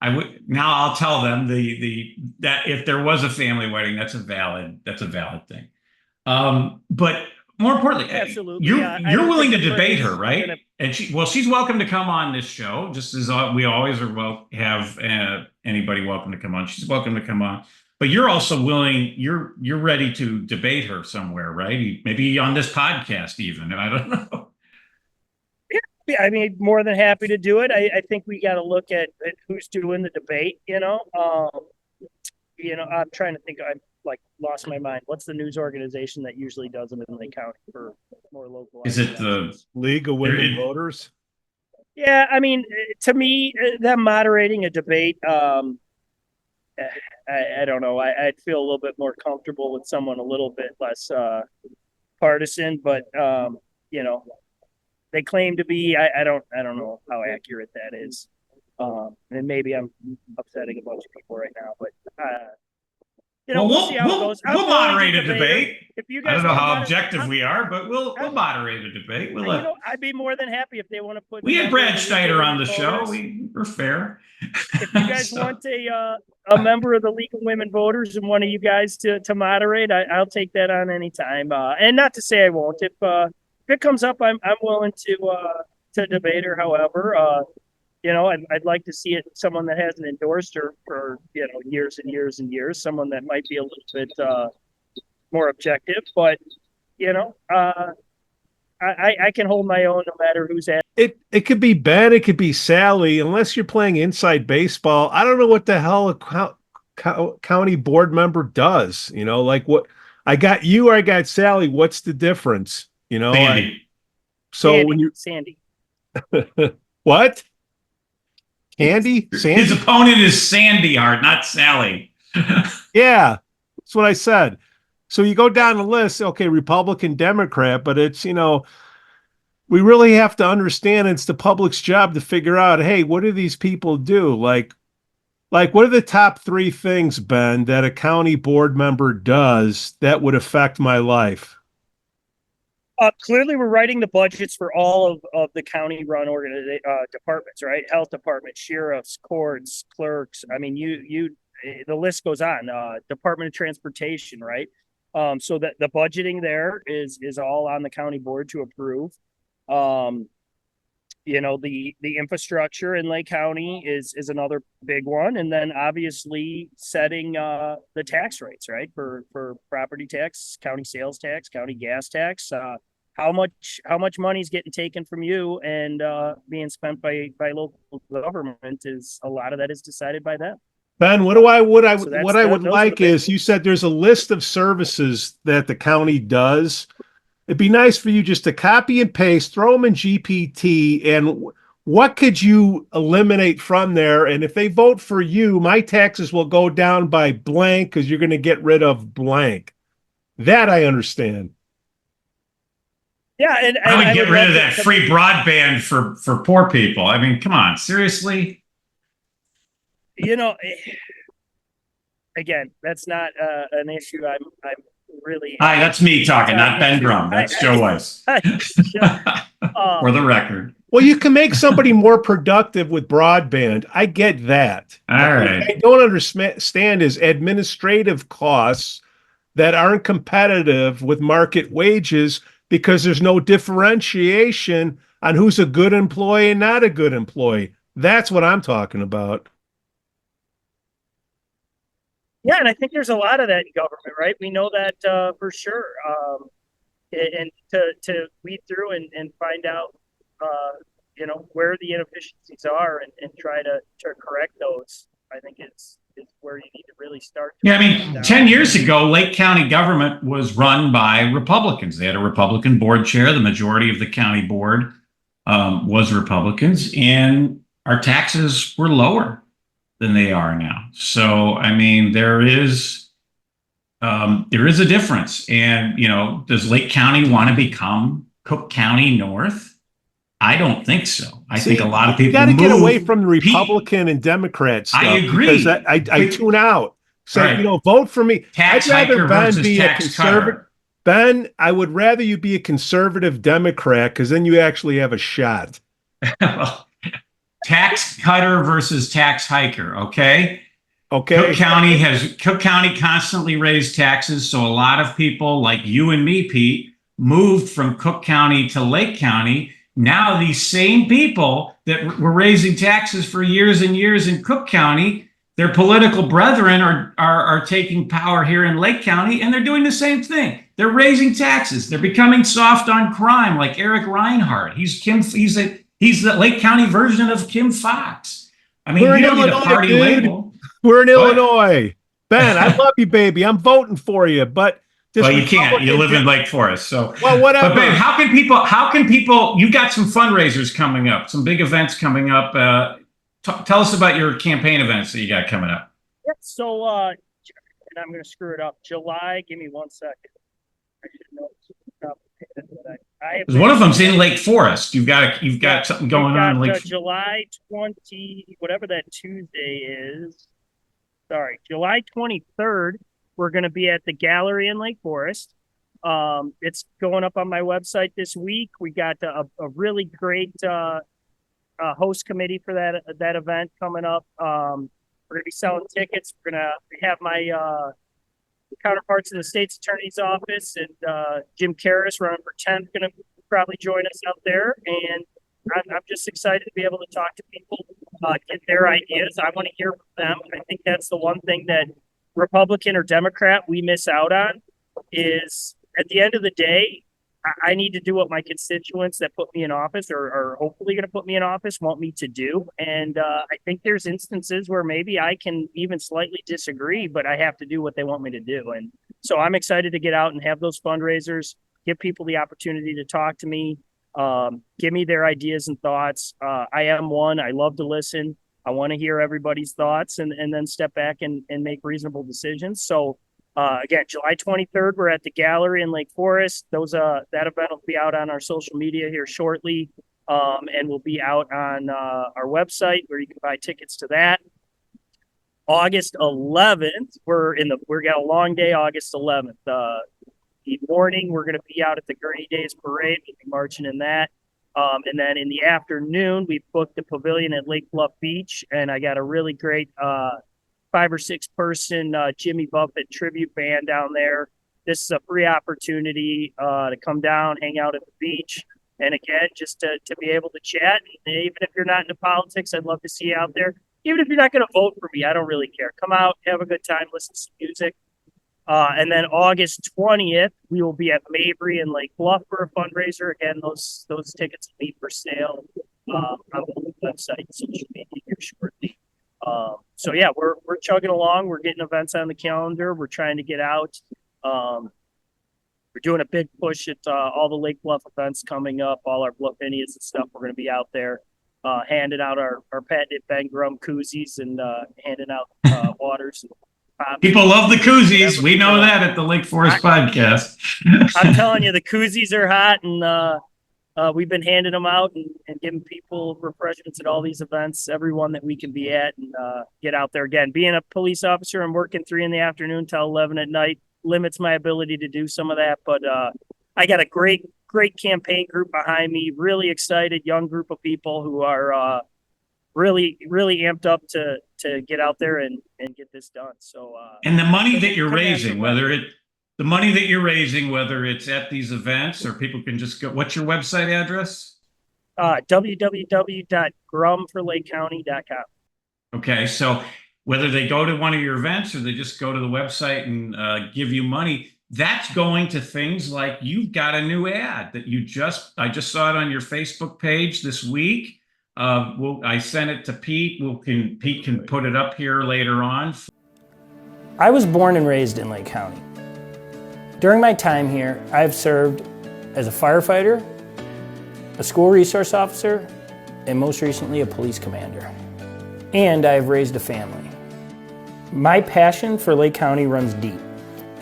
C: I'll tell them that if there was a family wedding, that's a valid thing. But more importantly,
D: absolutely,
C: you're willing to debate her, right? And she's welcome to come on this show, just as we always have anybody welcome to come on. She's welcome to come on, but you're also willing. You're ready to debate her somewhere, right? Maybe on this podcast, even. I don't know.
D: Yeah, I mean, more than happy to do it. I think we got to look at who's doing the debate. I'm trying to think. I'm like lost my mind. What's the news organization that usually does them in Lake County for more local?
C: Is it the
A: League of Women Voters?
D: Yeah, I mean, to me, them moderating a debate, I don't know. I'd feel a little bit more comfortable with someone a little bit less partisan, but they claim to be. I don't know how accurate that is, and maybe I'm upsetting a bunch of people right now, but. We'll see how it goes.
C: We'll moderate a debate.
D: If you guys
C: I don't know how objective we are, but we'll moderate a debate.
D: I'd be more than happy if they want to put.
C: We had Brad Schneider on the show. We're fair.
D: If you guys want a member of the League of Women Voters and one of you guys to moderate, I'll take that on anytime. And not to say I won't. If it comes up, I'm willing to debate her. However, I'd like to see it someone that hasn't endorsed her for years and years and years. Someone that might be a little bit more objective, but I can hold my own no matter who's at.
A: It could be Ben, it could be Sally. Unless you're playing inside baseball, I don't know what the hell a county board member does. Like what I got you or I got Sally. What's the difference?
C: Sandy.
D: Sandy.
A: What? Sandy?
C: His opponent is Sandy Hart, not Sally.
A: Yeah, that's what I said. So you go down the list, okay, Republican, Democrat, but it's, we really have to understand it's the public's job to figure out, hey, what do these people do? Like what are the top 3 things, Ben, that a county board member does that would affect my life?
D: Clearly, we're writing the budgets for all of the county-run departments, right? Health department, sheriffs, courts, clerks. I mean, the list goes on. Department of Transportation, right? So that the budgeting there is all on the county board to approve. The infrastructure in Lake County is another big one, and then obviously setting the tax rates, right? For property tax, county sales tax, county gas tax. How much money is getting taken from you and being spent by local government is a lot of that is decided by them.
A: Ben, what I would like is you said there's a list of services that the county does. It'd be nice for you just to copy and paste, throw them in GPT, and what could you eliminate from there? And if they vote for you, my taxes will go down by blank because you're going to get rid of blank. That I understand.
D: Yeah, and
C: I would get rid of that free broadband for poor people. I mean, come on, seriously.
D: Again, that's not an issue. I'm really.
C: Hi, that's me talking, not Ben Grum. That's Joe Weiss. For the record.
A: Well, you can make somebody more productive with broadband. I get that.
C: All right.
A: What I don't understand is administrative costs that aren't competitive with market wages because there's no differentiation on who's a good employee and not a good employee. That's what I'm talking about.
D: Yeah, and I think there's a lot of that in government, right? We know that for sure. And to weed through and find out, where the inefficiencies are and try to correct those, I think it's where you need to really start.
C: Yeah, I mean, 10 years ago, Lake County government was run by Republicans. They had a Republican board chair. The majority of the county board was Republicans, and our taxes were lower than they are now. So, I mean, there is there is a difference. And, does Lake County want to become Cook County North? I don't think so. I think a lot of people
A: got to get away from the Republican and Democrat stuff.
C: I agree.
A: Because I tune out. Say,
C: right.
A: Vote for me.
C: Tax
A: I'd rather
C: hiker
A: Ben
C: versus
A: be a
C: tax
A: conservative.
C: cutter.
A: Ben, I would rather you be a conservative Democrat because then you actually have a shot.
C: Tax cutter versus tax hiker. Okay.
A: Okay.
C: Cook County constantly raised taxes. So a lot of people like you and me, Pete, moved from Cook County to Lake County. Now these same people that were raising taxes for years and years in Cook County, their political brethren are taking power here in Lake County, and they're doing the same thing. They're raising taxes. They're becoming soft on crime, like Eric Reinhardt. He's the Lake County version of Kim Fox. I mean, you don't need a party label.
A: We're in Illinois. Ben, I love you, baby. I'm voting for you, but
C: you can't. You live in Lake Forest, so
A: whatever.
C: But Ben, how can people? You got some fundraisers coming up, some big events coming up. Tell us about your campaign events that you got coming up.
D: Yeah, so and I'm going to screw it up. July. Give me 1 second. I should know.
C: One of them's in Lake Forest. You've got something going on in Lake.
D: July 20, whatever that Tuesday is. Sorry, July 23rd. We're going to be at the gallery in Lake Forest. It's going up on my website this week. We got a really great host committee for that event coming up. We're going to be selling tickets. We're going to have my counterparts in the state's attorney's office and Jim Karras running for 10th going to probably join us out there. And I'm just excited to be able to talk to people, get their ideas. I want to hear from them. I think that's the one thing that Republican or Democrat we miss out on is at the end of the day, I need to do what my constituents that put me in office or are hopefully going to put me in office want me to do. And I think there's instances where maybe I can even slightly disagree, but I have to do what they want me to do. And so I'm excited to get out and have those fundraisers, give people the opportunity to talk to me, give me their ideas and thoughts. I am one. I love to listen. I want to hear everybody's thoughts and then step back and make reasonable decisions. So again, July 23rd, we're at the gallery in Lake Forest. That event will be out on our social media here shortly, and will be out on our website where you can buy tickets to that. August 11th, we got a long day. August 11th, the morning we're going to be out at the Gurney Days Parade. We'll be marching in that. And then in the afternoon, we booked the pavilion at Lake Bluff Beach, and I got a really great 5 or 6 person Jimmy Buffett tribute band down there. This is a free opportunity to come down, hang out at the beach, and again, just to be able to chat. And even if you're not into politics, I'd love to see you out there. Even if you're not going to vote for me, I don't really care. Come out, have a good time, listen to some music. And then August 20th, we will be at Mabry and Lake Bluff for a fundraiser. Again, those tickets will be for sale on the website and social media here shortly. So yeah, we're chugging along. We're getting events on the calendar. We're trying to get out. We're doing a big push at all the Lake Bluff events coming up, all our Bluffinias and stuff. We're going to be out there handing out our patented Ben Grum koozies and handing out waters.
C: People love the koozies. We know that at the Lake Forest podcast.
D: I'm telling you, the koozies are hot, and we've been handing them out and giving people refreshments at all these events, everyone that we can be at, and get out there. Again, being a police officer and working 3 p.m. till 11 at night limits my ability to do some of that. But I got a great campaign group behind me, really excited young group of people who are really amped up to get out there and get this done. So
C: and the money that you're raising, whether it's at these events or people can just go, what's your website address?
D: www.grumforlakecounty.com.
C: Okay, so whether they go to one of your events or they just go to the website and give you money, that's going to things like you've got a new ad that I just saw it on your Facebook page this week. I sent it to Pete. Pete can put it up here later on.
E: I was born and raised in Lake County. During my time here, I've served as a firefighter, a school resource officer, and most recently a police commander. And I've raised a family. My passion for Lake County runs deep,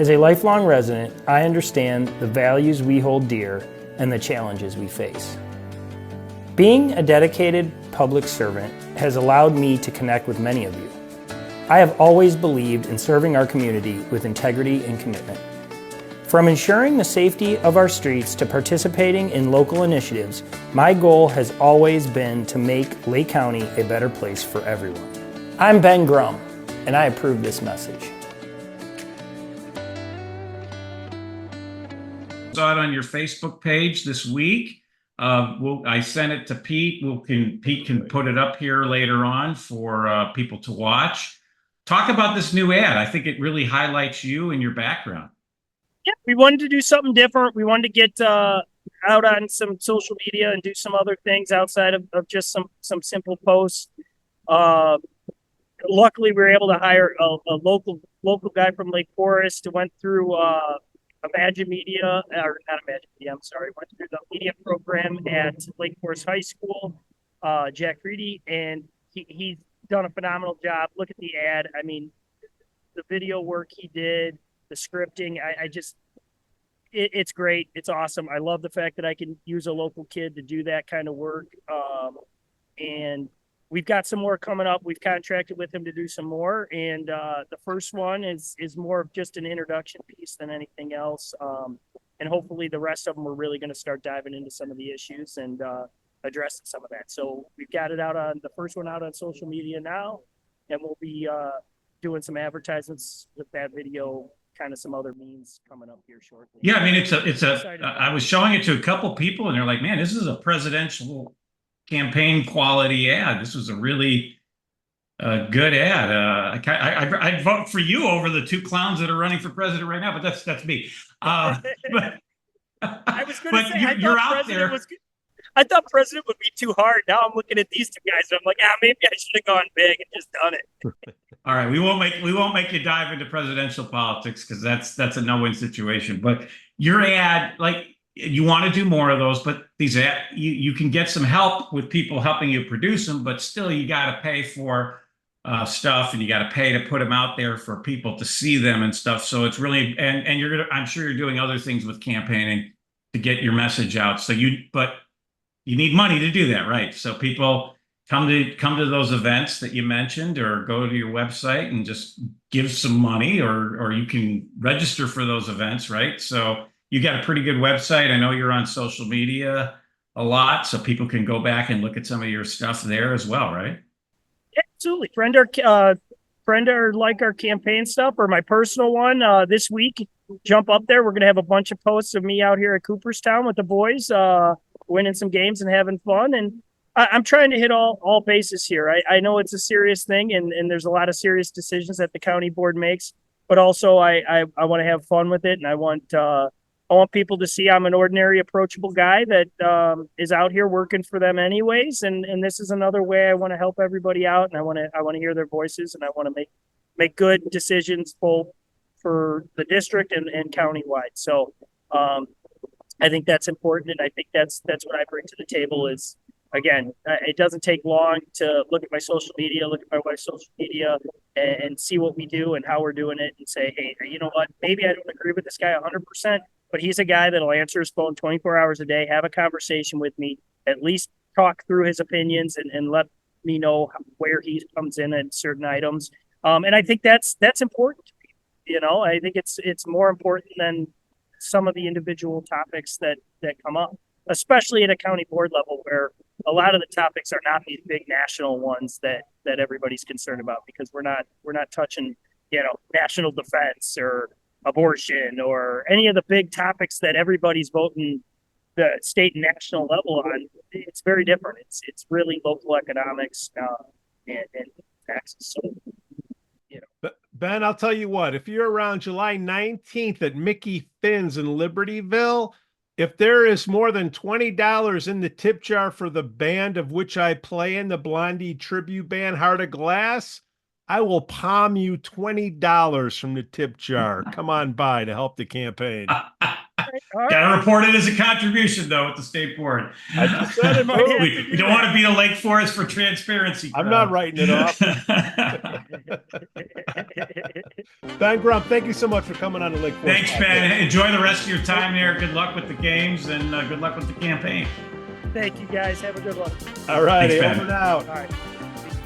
E: As a lifelong resident, I understand the values we hold dear and the challenges we face. Being a dedicated public servant has allowed me to connect with many of you. I have always believed in serving our community with integrity and commitment. From ensuring the safety of our streets to participating in local initiatives, my goal has always been to make Lake County a better place for everyone. I'm Ben Grum, and I approve this message.
C: Saw it on your Facebook page this week. I sent it to Pete. Pete can put it up here later on for people to watch. Talk about this new ad. I think it really highlights you and your background.
D: Yeah, we wanted to do something different. We wanted to get out on some social media and do some other things outside of just some simple posts. Luckily, we were able to hire a local guy from Lake Forest who went through Imagine Media, or not Imagine Media, I'm sorry, went through the media program at Lake Forest High School, Jack Reedy, and he's done a phenomenal job. Look at the ad. I mean, the video work he did, the scripting, it's great. It's awesome. I love the fact that I can use a local kid to do that kind of work. And we've got some more coming up. We've contracted with him to do some more. And the first one is more of just an introduction piece than anything else. And hopefully the rest of them, we're really going to start diving into some of the issues and addressing some of that. So we've got it out on the first one out on social media now, and we'll be doing some advertisements with that video, kind of some other means coming up here shortly.
C: Yeah, I mean, I was showing it to a couple people and they're like, man, this is a presidential campaign quality ad. This was a really good ad. I'd vote for you over the two clowns that are running for president right now, but that's me. But
D: I was going to say,
C: you're out there.
D: I thought president would be too hard. Now I'm looking at these two guys and I'm like, maybe I should have gone big and just done it.
C: All right, we won't make you dive into presidential politics because that's a no-win situation. But your ad, like, you want to do more of those, but these you can get some help with people helping you produce them, but still you got to pay for stuff, and you got to pay to put them out there for people to see them and stuff. So it's really, and I'm sure you're doing other things with campaigning to get your message out. But you need money to do that, right? So people come to those events that you mentioned, or go to your website and just give some money, or you can register for those events, right? So you got a pretty good website. I know you're on social media a lot, so people can go back and look at some of your stuff there as well, right?
D: Yeah, absolutely. Friend or like our campaign stuff, or my personal one this week. Jump up there. We're going to have a bunch of posts of me out here at Cooperstown with the boys, winning some games and having fun. And I'm trying to hit all bases here. I know it's a serious thing, and there's a lot of serious decisions that the county board makes, but also I want to have fun with it, and I want people to see I'm an ordinary, approachable guy that is out here working for them anyways. And this is another way I want to help everybody out, and I want to hear their voices, and I want to make good decisions both for the district and countywide. So I think that's important, and I think that's what I bring to the table is, again, it doesn't take long to look at my social media, look at my wife's social media, and see what we do and how we're doing it, and say, hey, you know what, maybe I don't agree with this guy 100%, but he's a guy that'll answer his phone 24 hours a day, have a conversation with me, at least talk through his opinions and let me know where he comes in at certain items. And I think that's important to people. You know, I think it's more important than some of the individual topics that come up, especially at a county board level, where a lot of the topics are not these big national ones that everybody's concerned about, because we're not touching, national defense or abortion or any of the big topics that everybody's voting the state and national level on. It's very different. It's really local economics and taxes. So,
A: Ben, I'll tell you what, if you're around July 19th at Mickey Finn's in Libertyville, if there is more than $20 in the tip jar for the band of which I play in, the Blondie Tribute band, Heart of Glass, I will palm you $20 from the tip jar. Come on by to help the campaign.
C: Got to report it as a contribution, though, with the state board.
B: I just said it.
C: We don't want to be the Lake Forest for transparency.
B: I'm not writing it off. Ben Grum, thank you so much for coming on the Lake Forest.
C: Thanks, Ben. Enjoy the rest of your time there. Good luck with the games and good luck with the campaign.
D: Thank you, guys. Have a good one.
B: All righty,
C: Thanks, Ben.
B: over and out.
D: All right.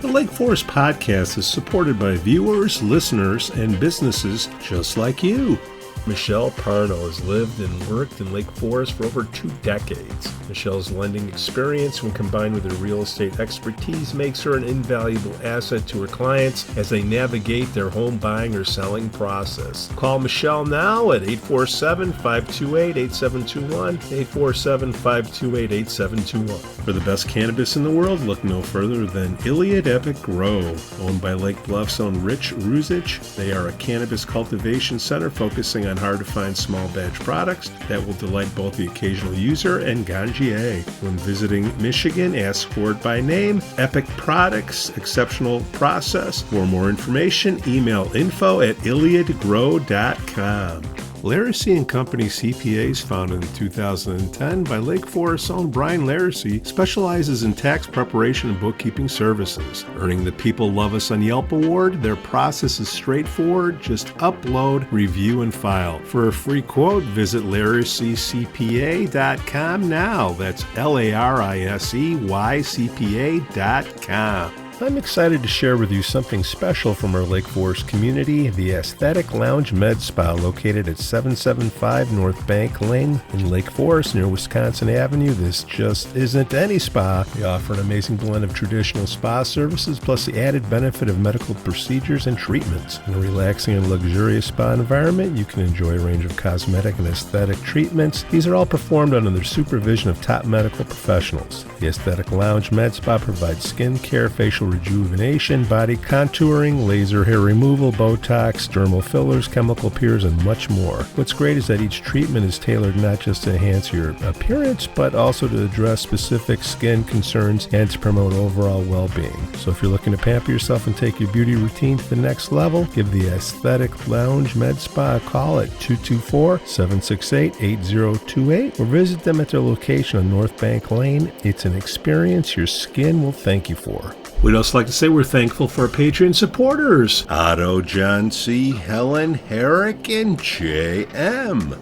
A: The Lake Forest Podcast is supported by viewers, listeners, and businesses just like you. Michelle Parno has lived and worked in Lake Forest for over 2 decades. Michelle's lending experience, when combined with her real estate expertise, makes her an invaluable asset to her clients as they navigate their home buying or selling process. Call Michelle now at 847-528-8721, 847-528-8721. For the best cannabis in the world, look no further than Iliad Epic Grow. Owned by Lake Bluff's own Rich Ruzich, they are a cannabis cultivation center focusing on hard-to-find small batch products that will delight both the occasional user and ganjier. When visiting Michigan, ask for it by name. Epic Products, exceptional process. For more information, email info@iliadgrow.com. Laracy & Company CPAs, founded in 2010 by Lake Forest's own Brian Laracy, specializes in tax preparation and bookkeeping services. Earning the People Love Us on Yelp award, their process is straightforward. Just upload, review, and file. For a free quote, visit LaracyCPA.com now. That's LARISEYCPA.com. I'm excited to share with you something special from our Lake Forest community, the Aesthetic Lounge Med Spa, located at 775 North Bank Lane in Lake Forest near Wisconsin Avenue. This just isn't any spa. They offer an amazing blend of traditional spa services plus the added benefit of medical procedures and treatments. In a relaxing and luxurious spa environment, you can enjoy a range of cosmetic and aesthetic treatments. These are all performed under the supervision of top medical professionals. The Aesthetic Lounge Med Spa provides skin care, facial rejuvenation, body contouring, laser hair removal, Botox, dermal fillers, chemical peels, and much more. What's great is that each treatment is tailored not just to enhance your appearance, but also to address specific skin concerns and to promote overall well-being. So if you're looking to pamper yourself and take your beauty routine to the next level, give the Aesthetic Lounge Med Spa a call at 224-768-8028 or visit them at their location on North Bank Lane. It's an experience your skin will thank you for. We'd also like to say we're thankful for our Patreon supporters, Otto, John C., Helen, Herrick, and J.M.